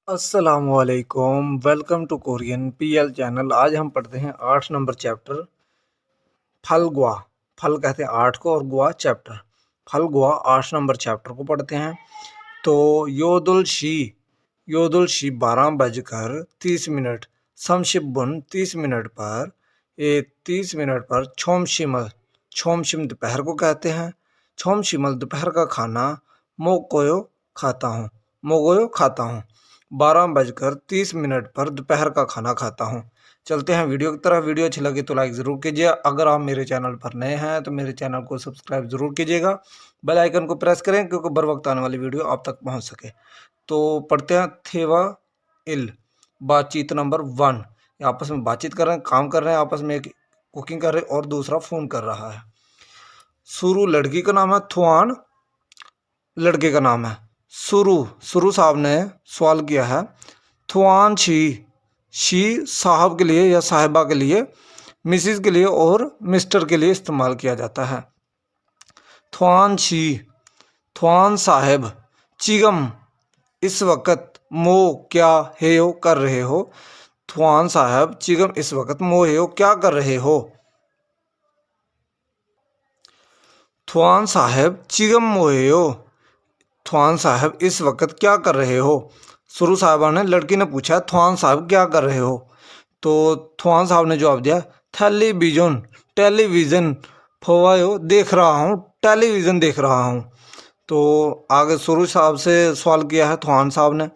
अस्सलामुअलैकुम, welcome to Korean PL channel. आज हम पढ़ते हैं 8 नंबर चैप्टर फल गुआ। फल कहते हैं 8 को और गुआ चैप्टर। फल गुआ 8 नंबर चैप्टर को पढ़ते हैं। तो योदुल शी 12 बजकर 30 मिनट, समशिबुन 30 मिनट पर, 30 मिनट पर छोमशिम दोपहर को कहते हैं। छोमशिमल दोपहर का खाना, मोकोयो खाता हूँ। 12 बजकर 30 मिनट पर दोपहर का खाना खाता हूँ। चलते हैं वीडियो की तरफ। वीडियो अच्छी लगी तो लाइक ज़रूर कीजिए। अगर आप मेरे चैनल पर नए हैं तो मेरे चैनल को सब्सक्राइब ज़रूर कीजिएगा। बेल आइकन को प्रेस करें क्योंकि बर वक्त आने वाली वीडियो आप तक पहुंच सके। तो पढ़ते हैं थेवा इल बातचीत नंबर 1। आपस में बातचीत कर रहे हैं, काम कर रहे हैं, आपस में एक कुकिंग कर रहे हैं और दूसरा फ़ोन कर रहा है। सुरु लड़की का नाम है, थुआन लड़के का नाम है। सुरु साहब ने सवाल किया है। थुआन शी साहब के लिए या साहिबा के लिए, मिसिस के लिए और मिस्टर के लिए इस्तेमाल किया जाता है। थुआन साहेब, चिगम इस वक्त मो क्या हेयो कर रहे हो। थुआन साहब चिगम इस वक्त मो हेयो क्या कर रहे हो। थुआन साहब चिगम मोहेयो, थुआन साहब इस वक्त क्या कर रहे हो। सुरु साहबा ने, लड़की ने पूछा, थुआन साहब क्या कर रहे हो। तो थुआन साहब ने जवाब दिया, टेलीविज़न फोवायो देख रहा हूँ, टेलीविज़न देख रहा हूँ। तो आगे सुरु साहब से सवाल किया है थुआन साहब ने।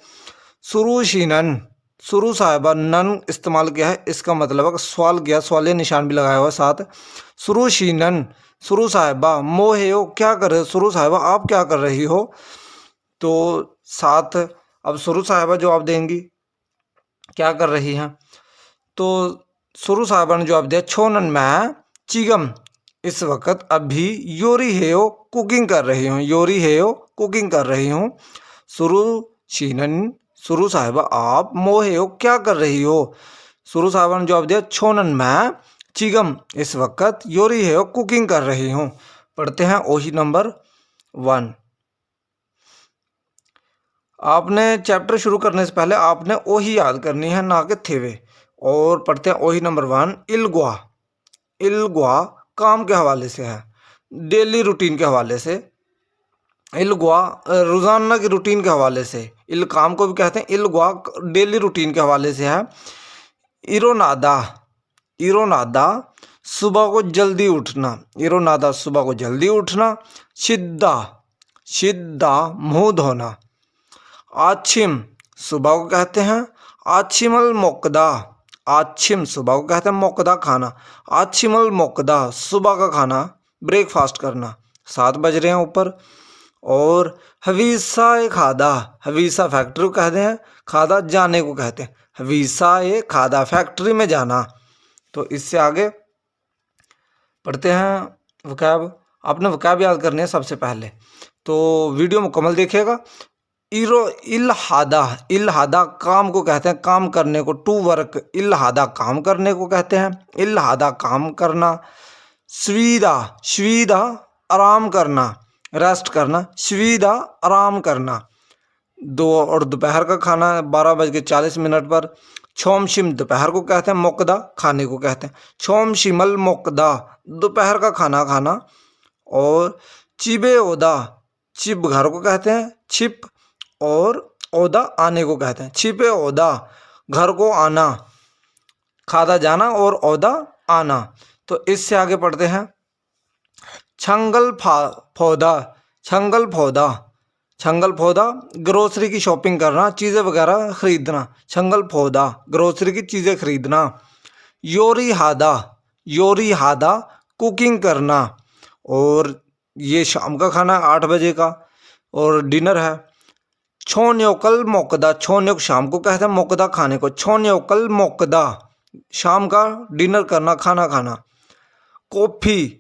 सुरु साहबा नन इस्तेमाल किया है, इसका मतलब है सवाल किया, सवालिया निशान भी लगाया हुआ साथ। सुरु साहबा मोहेयो क्या कर रहे हो, सुरु साहबा आप क्या कर रही हो। तो साथ अब सुरु साहबा जवाब देंगी क्या कर रही हैं। तो सुरु साहबा ने जवाब दिया, छोनन मैं चिगम इस वक्त अभी योरी हेयो कुकिंग कर रही हूँ, योरी हेयो कुकिंग कर रही हूँ। सुरु साहबा आप मोहेयो क्या कर रही हो। सुरु साहबा ने जवाब दिया, छोनन मैं चिगम इस वक्त योरी हेयो कुकिंग कर रही हूँ। पढ़ते हैं ओही नंबर 1। आपने चैप्टर शुरू करने से पहले आपने ओही याद करनी है, ना कि थेवे। और पढ़ते हैं ओही नंबर 1। इलगुआ काम के हवाले से है, डेली रूटीन के हवाले से। इलगुआ रोज़ाना की रूटीन के हवाले से। इल काम को भी कहते हैं, इलगुआ डेली रूटीन के हवाले से है। इरोनादा सुबह को जल्दी उठना, इरोनादा सुबह को जल्दी उठना। शिद्दा मुँह धोना। आछिम सुबह को कहते हैं, आछिमल मोकदा, आछिम सुबह को कहते हैं, मोकदा खाना। आछिमल मोकदा सुबह का खाना, ब्रेकफास्ट करना। 7 बज रहे हैं ऊपर। और हवीसा ए खादा, हवीसा फैक्ट्री को कहते हैं, खादा जाने को कहते हैं। हवीसा ए खादा फैक्ट्री में जाना। तो इससे आगे पढ़ते हैं वकैब। आपने वकैब याद करने हैं सबसे पहले, तो वीडियो मुकम्मल देखिएगा। इल्हादा काम को कहते हैं, काम करने को, टू वर्क। इल्हादा काम करने को कहते हैं, इल्हादा काम करना। श्वीदा आराम करना, रेस्ट करना। श्वीदा आराम करना। और दोपहर का खाना 12 बज के 40 मिनट पर। छोमशिम दोपहर को कहते हैं, मोकदा खाने को कहते हैं। छोमशिमल मोकदा दोपहर का खाना खाना। और चिबे ओदा चिप घर को कहते हैं, छिप। और ओदा आने को कहते हैं, छिपे ओदा घर को आना, खादा जाना और ओदा आना। तो इससे आगे पढ़ते हैं छंगल फौदा ग्रोसरी की शॉपिंग करना, चीज़ें वगैरह खरीदना। छंगल फौदा ग्रोसरी की चीज़ें खरीदना। योरी हादा कुकिंग करना। और ये शाम का खाना 8 बजे का और डिनर है। छोन्योकल मोकदा, छोन्योक शाम को कहते हैं, मोकदा खाने को। छोन्योकल मोकदा शाम का डिनर करना, खाना खाना। कॉफ़ी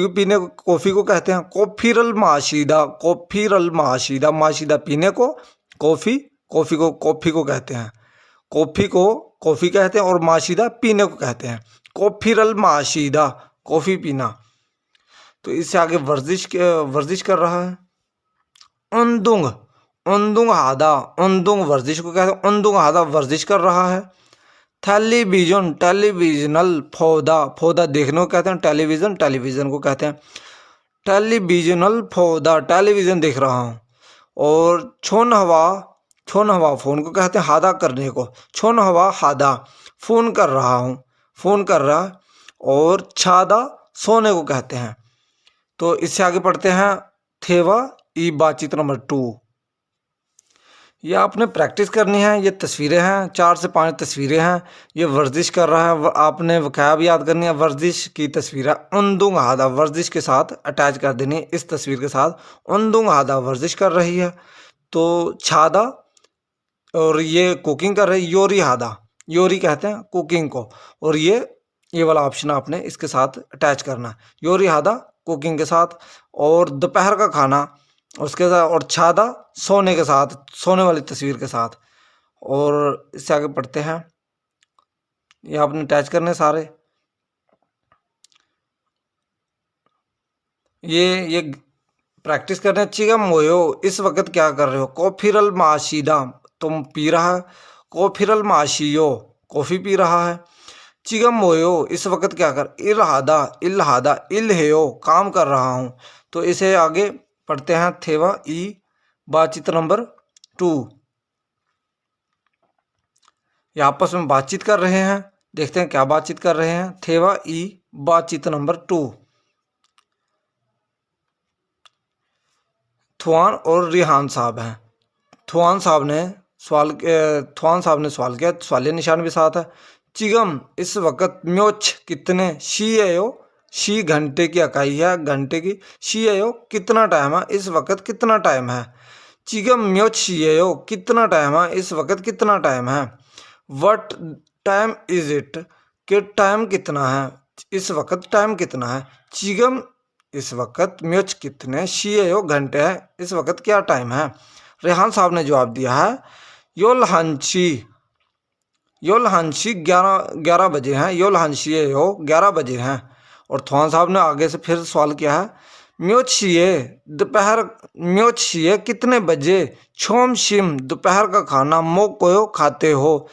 पीने को, कॉफ़ी को कहते हैं कॉफ़ीरल माशीदा, माशीदा पीने को, कॉफ़ी को कहते हैं। कॉफ़ी को कॉफ़ी कहते हैं और माशीदा पीने को कहते हैं। कॉफ़ीरल माशीदा कॉफ़ी पीना। तो इससे आगे वर्जिश कर रहा है। उंदुंग हादा, उंदुंग वर्जिश को कहते हैं, उंदुंग हादा वर्जिश कर रहा है। टेलीविजन, टेलीविजनल फौदा, फौदा देखने को कहते हैं, टेलीविजन, टेलीविजन को कहते हैं। टेलीविजनल फौदा, टेलीविजन देख रहा हूँ। और छोन हवा, छोन हवा फोन को कहते हैं, हादा करने को, छोन हवा हादा, फोन कर रहा हूँ, फोन कर रहा। और छादा सोने को कहते हैं। तो इससे आगे पढ़ते हैं थेवा ई बातचीत नंबर 2। ये आपने प्रैक्टिस करनी है। ये तस्वीरें हैं, 4 से 5 तस्वीरें हैं। ये वर्जिश कर रहा है, आपने वक़ाब याद करनी है। वर्जिश की तस्वीर है, उंदुंग हादा वर्जिश के साथ अटैच कर देनी है इस तस्वीर के साथ। उंदुंग हादा वर्जिश कर रही है, तो छादा, और ये कुकिंग कर रही है, योरी हादा, योरी कहते हैं कुकिंग को। और ये वाला ऑप्शन आपने इसके साथ अटैच करना है, योरी हादा कुकिंग के साथ। और दोपहर का खाना उसके साथ, और छादा सोने के साथ, सोने वाली तस्वीर के साथ। और इससे आगे पढ़ते हैं, ये आपने अटैच करने सारे। ये प्रैक्टिस करने चिगम मोयो, इस वक्त क्या कर रहे हो। कोफिरल माशीदा, तुम पी रहा है। कोफिरल माशियो, कॉफ़ी पी रहा है। चिगम मोयो, इस वक्त क्या कर। इलहादा, इलहादा इलहेयो, काम कर रहा हूँ। तो इसे आगे पढ़ते हैं थेवा ई बातचीत नंबर 2। ये आपस में बातचीत कर रहे हैं, देखते हैं क्या बातचीत कर रहे हैं। थेवा ई बातचीत नंबर 2। थुआन और रिहान साहब हैं। थुआन साहब ने सवाल किया, सवालिया निशान भी साथ है। चिगम, इस वक्त म्योच कितने, शी एयो, शी घंटे की इकाई है, घंटे की। शी एयो कितना टाइम है, इस वक्त कितना टाइम है। चिगम म्योच शी एयो, कितना टाइम है, इस वक्त कितना टाइम है। वट टाइम इज इट, कि टाइम कितना है, इस वक्त टाइम कितना है। चिगम, इस वक्त म्योच कितने, शी एयो घंटे है, इस वक्त क्या टाइम है। रेहान साहब ने जवाब दिया है योलहंशी, योलहंशी 11 बजे हैं, योलहंशी यो 11 बजे हैं। और थवान साहब ने आगे से फिर सवाल किया है म्योचिए दोपहर, म्योचिए कितने बजे, छोम शिम दोपहर का खाना, मो कोयो खाते हो।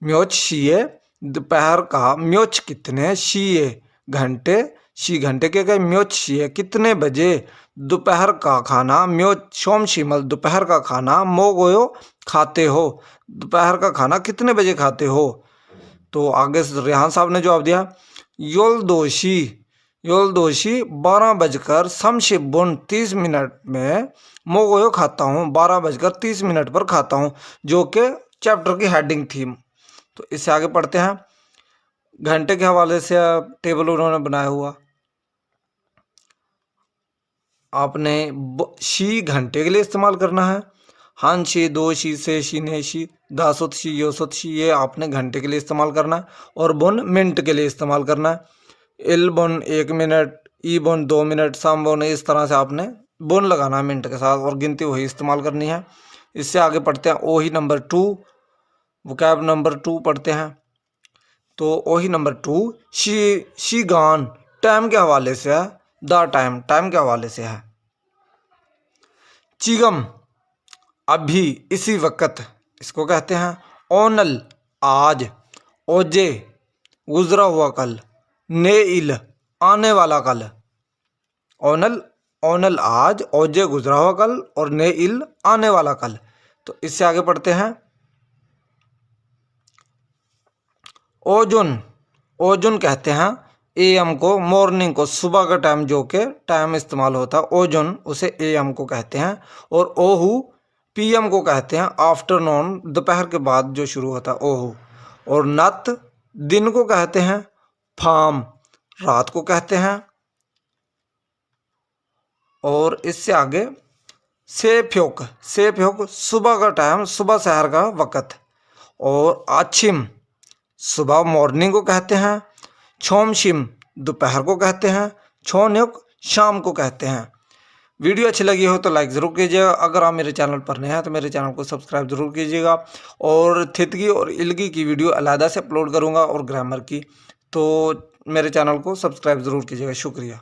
म्योचिए दोपहर का, म्योच कितने, शिए घंटे, शी घंटे के गए। म्योचिए कितने बजे, दोपहर का खाना, म्योच शोम शिमल दोपहर का खाना, मो गोयो खाते हो, दोपहर का खाना कितने बजे खाते हो। तो आगे से रेहान साहब ने जवाब दिया योल दोशी, योल दोशी 12 बजकर समशिबुन 30 मिनट में, मोगोयो खाता हूँ 12 बजकर 30 मिनट पर खाता हूँ, जो कि चैप्टर की हेडिंग थी। तो इससे आगे पढ़ते हैं। घंटे के हवाले से टेबल उन्होंने बनाया हुआ। आपने शी घंटे के लिए इस्तेमाल करना है। हान शी, दो शी, से शी, ने शी, दासुत शी, योसुत शी, ये आपने घंटे के लिए इस्तेमाल करना है। और बुन मिनट के लिए इस्तेमाल करना है। इल बुन 1 मिनट, ई बुन 2 मिनट, साम बुन, इस तरह से आपने बुन लगाना है मिनट के साथ, और गिनती वही इस्तेमाल करनी है। इससे आगे पढ़ते हैं ओही नंबर 2, वोकैब नंबर 2 पढ़ते हैं। तो ओही नंबर 2 शी गान टाइम के हवाले से है, द टाइम टाइम के हवाले से है। चिगम अभी, इसी वक्त, इसको कहते हैं। ओनल आज, ओजे गुजरा हुआ कल, ने इल आने वाला कल। ओनल, ओनल आज, ओजे गुजरा हुआ कल, और ने इल आने वाला कल। तो इससे आगे पढ़ते हैं ओजुन, ओजुन कहते हैं एएम को, मॉर्निंग को, सुबह का टाइम जो कि टाइम इस्तेमाल होता है, ओजुन उसे एएम को कहते हैं। और ओहू पीएम को कहते हैं, आफ्टरनून दोपहर के बाद जो शुरू होता है, ओहू। और नत दिन को कहते हैं, फाम रात को कहते हैं। और इससे आगे सेफ्योक, सेफ्योक सुबह का टाइम, सुबह शहर का वक़्त। और आछिम सुबह मॉर्निंग को कहते हैं। छोमशिम दोपहर को कहते हैं। छोन्युक शाम को कहते हैं। वीडियो अच्छी लगी हो तो लाइक ज़रूर कीजिएगा। अगर आप मेरे चैनल पर नए हैं तो मेरे चैनल को सब्सक्राइब ज़रूर कीजिएगा। और थितगी और इलगी की वीडियो अलहदा से अपलोड करूँगा, और ग्रामर की, तो मेरे चैनल को सब्सक्राइब ज़रूर कीजिएगा। शुक्रिया।